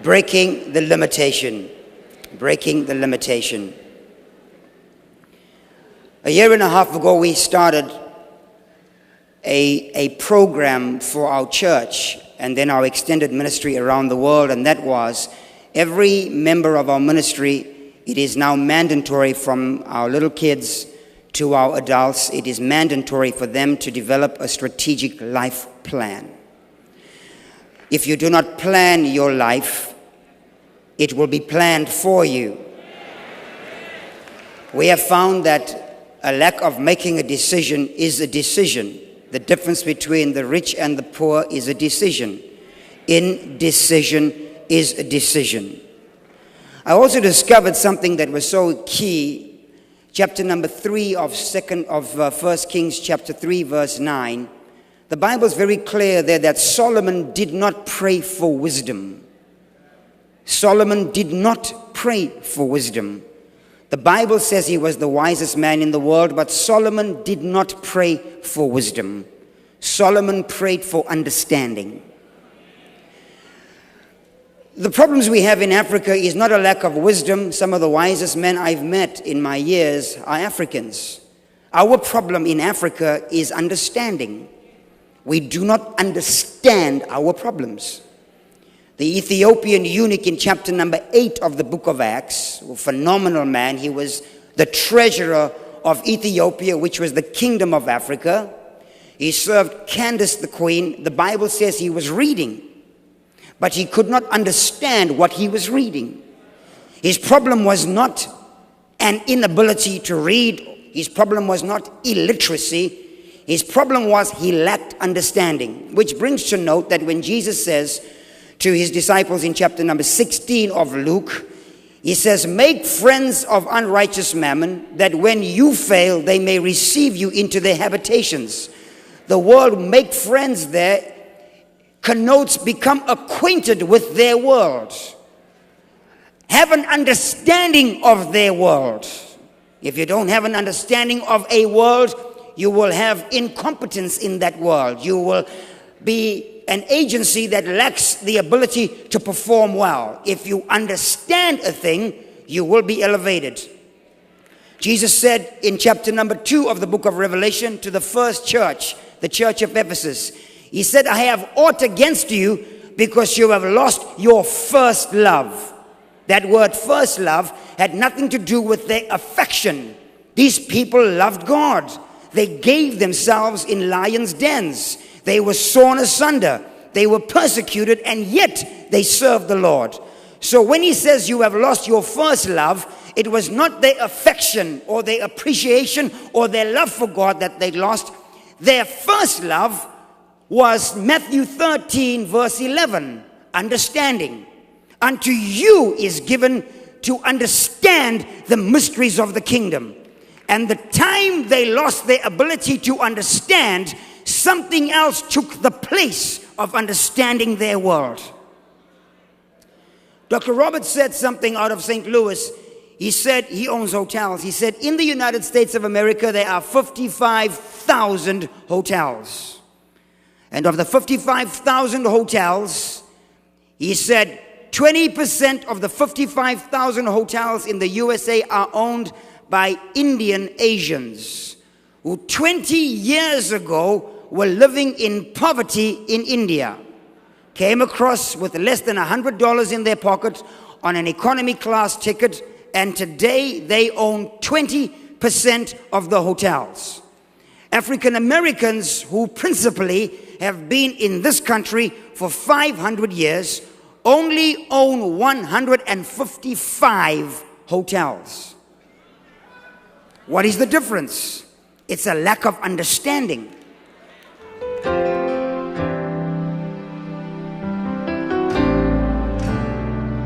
Breaking the limitation. Breaking the limitation. A year and a half ago, we started a program for our church and then our extended ministry around the world, and that was every member of our ministry, it is now mandatory from our little kids to our adults, it is mandatory for them to develop a strategic life plan. If you do not plan your life, it will be planned for you. We have found that a lack of making a decision is a decision. The difference between the rich and the poor is a decision. Indecision is a decision. I also discovered something that was so key. Chapter number 3 of 1 Kings chapter 3 verse 9. The Bible is very clear there that Solomon did not pray for wisdom. Solomon did not pray for wisdom. The Bible says he was the wisest man in the world, but Solomon did not pray for wisdom. Solomon prayed for understanding. The problems we have in Africa is not a lack of wisdom. Some of the wisest men I've met in my years are Africans. Our problem in Africa is understanding. We do not understand our problems. The Ethiopian eunuch in chapter number 8 of the book of Acts, a phenomenal man. He was the treasurer of Ethiopia, which was the kingdom of Africa. He served Candace the queen. The Bible says he was reading, but he could not understand what he was reading. His problem was not an inability to read. His problem was not illiteracy. His problem was he lacked understanding, which brings to note that when Jesus says to his disciples in chapter number 16 of Luke, he says, make friends of unrighteous mammon, that when you fail, they may receive you into their habitations. The word make friends there connotes become acquainted with their world. Have an understanding of their world. If you don't have an understanding of a world, you will have incompetence in that world. You will be an agency that lacks the ability to perform well. If you understand a thing, you will be elevated. Jesus said in chapter number 2 of the book of Revelation to the first church, the church of Ephesus, he said, I have aught against you because you have lost your first love. That word first love had nothing to do with their affection. These people loved God. They gave themselves in lions' dens. They were sawn asunder. They were persecuted, and yet they served the Lord. So when he says you have lost your first love, it was not their affection or their appreciation or their love for God that they lost. Their first love was Mathew 13 verse 11, understanding. Unto you is given to understand the mysteries of the kingdom. And the time they lost their ability to understand, something else took the place of understanding their world. Dr. Roberts said something out of St. Louis. He said, he owns hotels. He said, in the United States of America, there are 55,000 hotels. And of the 55,000 hotels, he said 20% of the 55,000 hotels in the USA are owned by Indian Asians who 20 years ago were living in poverty in India, came across with less than $100 in their pocket on an economy class ticket, and today they own 20% of the hotels. African Americans who principally have been in this country for 500 years only own 155 hotels. What is the difference? It's a lack of understanding.